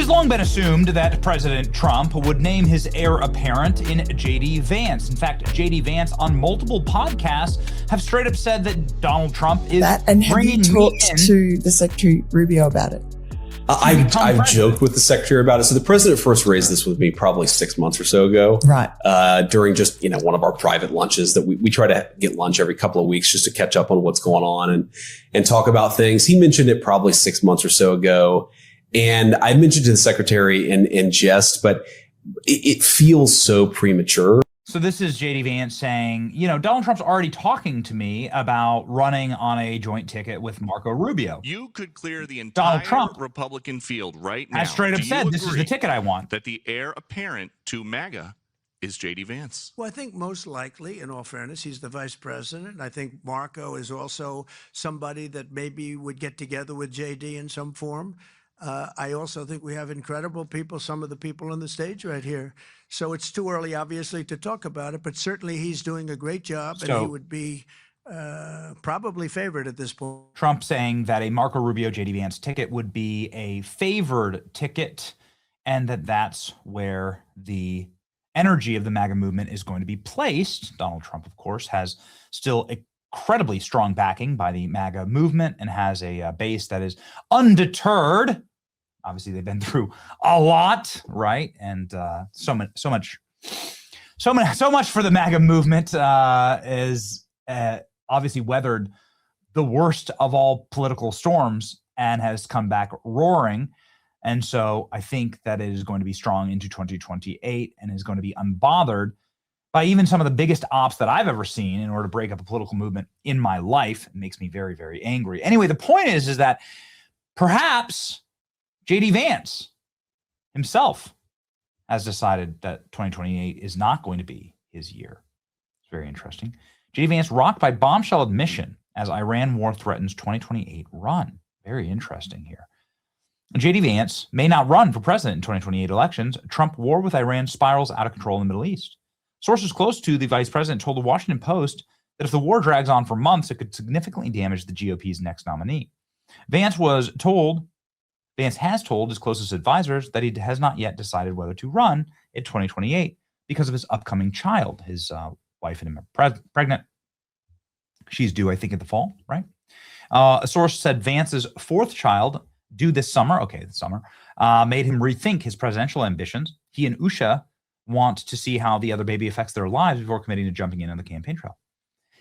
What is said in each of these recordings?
has long been assumed that President Trump would name his heir apparent in JD Vance. In fact, JD Vance on multiple podcasts have straight up said that Donald Trump is and have you talked to the Secretary Rubio about it? I've joked with the secretary about it. So the president first raised this with me probably 6 months or so ago, right? During just one of our private lunches that we try to get lunch every couple of weeks just to catch up on what's going on and talk about things. He mentioned it probably 6 months or so ago, and I mentioned to the secretary in jest, but it feels so premature. So this is JD Vance saying, Donald Trump's already talking to me about running on a joint ticket with Marco Rubio. You could clear the entire Republican field right now. I straight up said, this is the ticket I want. That the heir apparent to MAGA is JD Vance. Well, I think most likely, in all fairness, he's the vice president. I think Marco is also somebody that maybe would get together with JD in some form. I also think we have incredible people, some of the people on the stage right here. So it's too early, obviously, to talk about it, but certainly he's doing a great job, and he would be probably favored at this point. Trump saying that a Marco Rubio JD Vance ticket would be a favored ticket, and that's where the energy of the MAGA movement is going to be placed. Donald Trump, of course, has still incredibly strong backing by the MAGA movement and has a base that is undeterred. Obviously, they've been through a lot, right? And so much for the MAGA movement is obviously weathered the worst of all political storms and has come back roaring. And so I think that it is going to be strong into 2028 and is going to be unbothered by even some of the biggest ops that I've ever seen in order to break up a political movement in my life. It makes me very, very angry. Anyway, the point is that perhaps JD Vance himself has decided that 2028 is not going to be his year. It's very interesting. JD Vance rocked by bombshell admission as Iran war threatens 2028 run. Very interesting here. JD Vance may not run for president in 2028 elections. Trump war with Iran spirals out of control in the Middle East. Sources close to the vice president told the Washington Post that if the war drags on for months, it could significantly damage the GOP's next nominee. Vance has told his closest advisors that he has not yet decided whether to run in 2028 because of his upcoming child. His wife and him are pregnant. She's due, I think, in the fall, right? A source said Vance's fourth child, due this summer, made him rethink his presidential ambitions. He and Usha want to see how the other baby affects their lives before committing to jumping in on the campaign trail.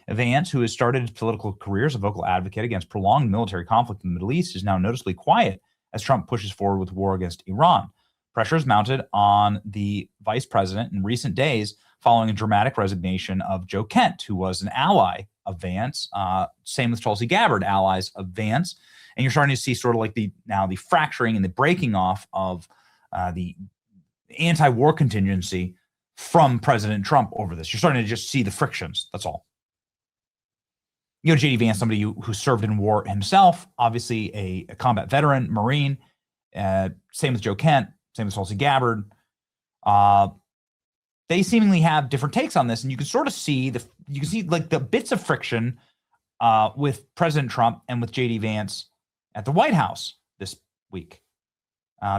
Vance, who has started his political career as a vocal advocate against prolonged military conflict in the Middle East, is now noticeably quiet as Trump pushes forward with war against Iran. Pressure is mounted on the vice president in recent days following a dramatic resignation of Joe Kent, who was an ally of Vance. Same with Tulsi Gabbard, allies of Vance. And you're starting to see sort of like the fracturing and the breaking off of the anti-war contingency from President Trump over this. You're starting to just see the frictions. That's all. JD Vance, somebody who served in war himself, obviously a combat veteran, Marine. Same with Joe Kent, same with Tulsi Gabbard. They seemingly have different takes on this, and you can sort of see the bits of friction with President Trump and with JD Vance at the White House this week.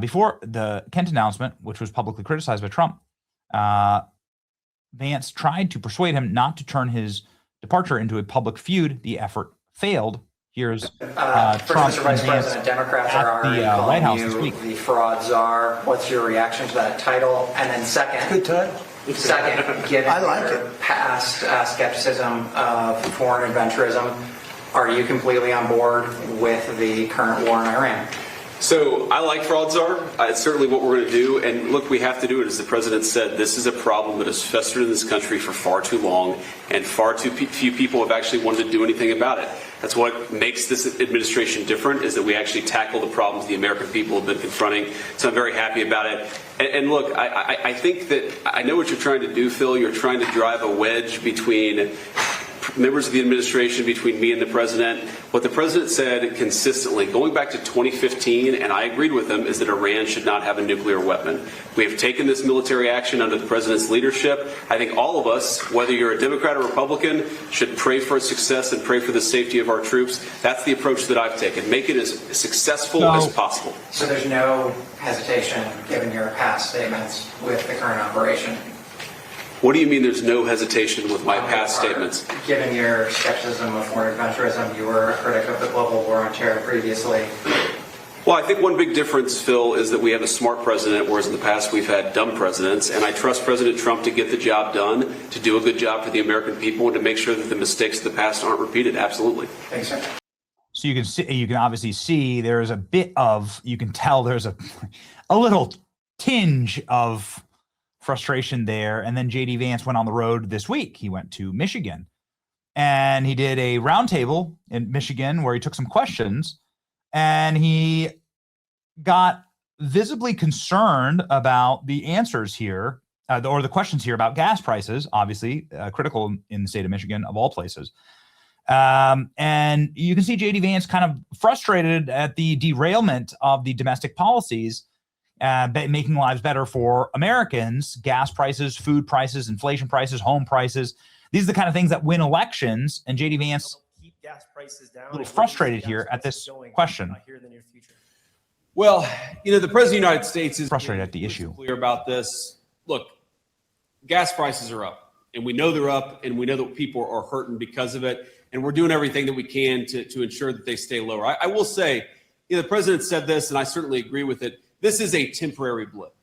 Before the Kent announcement, which was publicly criticized by Trump, Vance tried to persuade him not to turn his departure into a public feud. The effort failed. Here's Trump Mr. Vice President, Democrats are already the White House calling this you week. The fraud czar. What's your reaction to that title? And then second, Good title. Second, given I like your it. past skepticism of foreign adventurism, are you completely on board with the current war in Iran? So I like fraud czar. It's certainly what we're going to do. And look, we have to do it. As the president said, this is a problem that has festered in this country for far too long, and far too few people have actually wanted to do anything about it. That's what makes this administration different, is that we actually tackle the problems the American people have been confronting. So I'm very happy about it. And look, I think that I know what you're trying to do, Phil. You're trying to drive a wedge between members of the administration, between me and the president. What the president said consistently, going back to 2015, and I agreed with him, is that Iran should not have a nuclear weapon. We have taken this military action under the president's leadership. I think all of us, whether you're a Democrat or Republican, should pray for its success and pray for the safety of our troops. That's the approach that I've taken. Make it as successful as possible. So there's no hesitation, given your past statements, with the current operation? What do you mean there's no hesitation with my past statements? Given your skepticism of foreign adventurism, you were a critic of the global war on terror previously. Well, I think one big difference, Phil, is that we have a smart president, whereas in the past we've had dumb presidents. And I trust President Trump to get the job done, to do a good job for the American people, and to make sure that the mistakes of the past aren't repeated. Absolutely. Thanks, sir. So you can obviously see there's a bit of, you can tell there's a little tinge of frustration there. And then JD Vance went on the road this week. He went to Michigan and he did a roundtable in Michigan where he took some questions, and he got visibly concerned about the answers here, or the questions here about gas prices, obviously critical in the state of Michigan of all places. And you can see JD Vance kind of frustrated at the derailment of the domestic policies, making lives better for Americans, gas prices, food prices, inflation prices, home prices. These are the kind of things that win elections. And JD Vance keep gas prices down. a little frustrated here at this question. Here in the near future. Well, the President of the United States is Frustrated at the issue. clear about this. Look, gas prices are up, and we know they're up, and we know that people are hurting because of it, and we're doing everything that we can to ensure that they stay lower. I will say, the president said this, and I certainly agree with it. This is a temporary blip,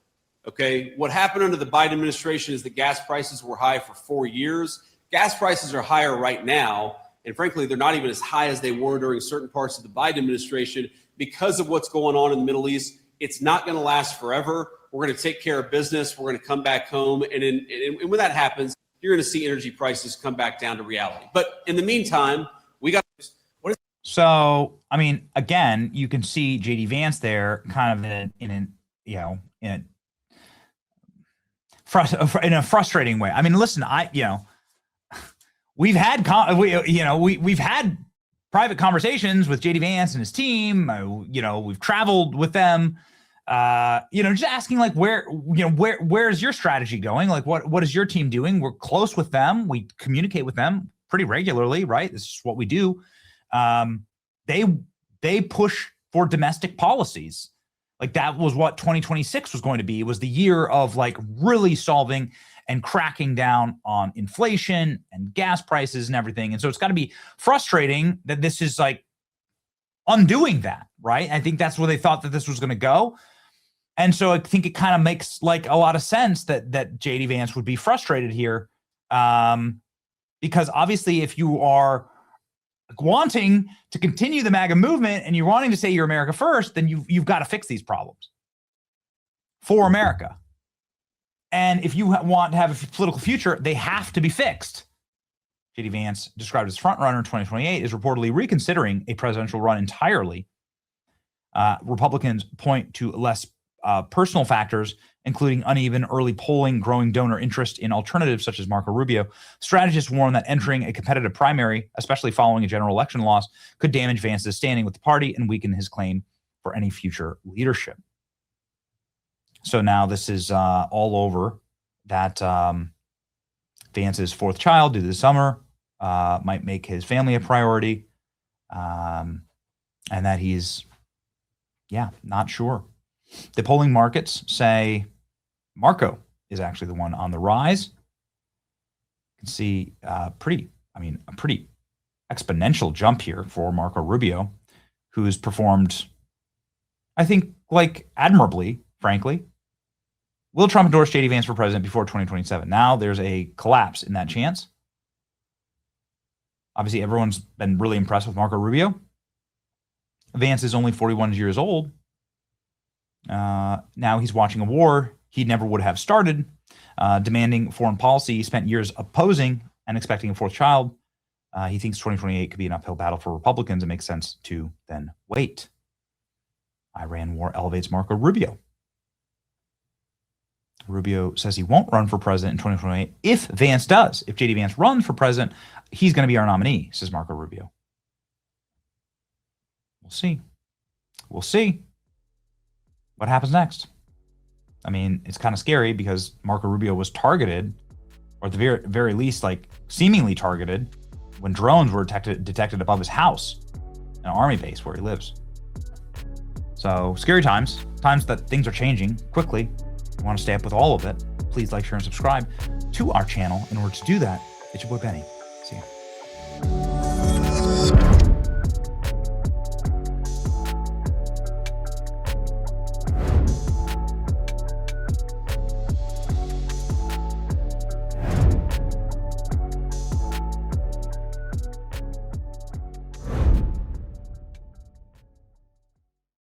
okay? What happened under the Biden administration is that gas prices were high for 4 years. Gas prices are higher right now, and frankly, they're not even as high as they were during certain parts of the Biden administration because of what's going on in the Middle East. It's not going to last forever. We're going to take care of business. We're going to come back home, and when that happens, you're going to see energy prices come back down to reality. But in the meantime, we got. So, I mean, again, you can see JD Vance there kind of in a frustrating way. I mean, listen, we've had private conversations with JD Vance and his team. We've traveled with them. Just asking like where's your strategy going? Like what is your team doing? We're close with them. We communicate with them pretty regularly, right? This is what we do. They push for domestic policies. Like that was what 2026 was going to be. It was the year of like really solving and cracking down on inflation and gas prices and everything. And so it's got to be frustrating that this is like undoing that, right? I think that's where they thought that this was going to go. And so I think it kind of makes like a lot of sense that JD Vance would be frustrated here, because obviously if you are wanting to continue the MAGA movement and you're wanting to say you're America first, then you've got to fix these problems for America. And if you want to have a political future, they have to be fixed. JD Vance, described as frontrunner in 2028, is reportedly reconsidering a presidential run entirely. Republicans point to less personal factors, including uneven early polling, growing donor interest in alternatives such as Marco Rubio. Strategists warn that entering a competitive primary, especially following a general election loss, could damage Vance's standing with the party and weaken his claim for any future leadership. So now this is all over that Vance's fourth child due to the summer might make his family a priority, and that he's, not sure. The polling markets say Marco is actually the one on the rise. You can see a pretty exponential jump here for Marco Rubio, who's performed, I think, like admirably, frankly. Will Trump endorse JD Vance for president before 2027? Now there's a collapse in that chance. Obviously, everyone's been really impressed with Marco Rubio. Vance is only 41 years old. Now he's watching a war he never would have started, demanding foreign policy. He spent years opposing and expecting a fourth child. He thinks 2028 could be an uphill battle for Republicans. It makes sense to then wait. Iran war elevates Marco Rubio. Rubio says he won't run for president in 2028. If Vance does, if JD Vance runs for president, he's going to be our nominee, says Marco Rubio. We'll see. We'll see what happens next. I mean, it's kind of scary because Marco Rubio was targeted, or at the very least, like seemingly targeted, when drones were detected above his house, an army base where he lives. So scary times that things are changing quickly. If you want to stay up with all of it, please like, share, and subscribe to our channel. In order to do that, it's your boy Benny. See ya.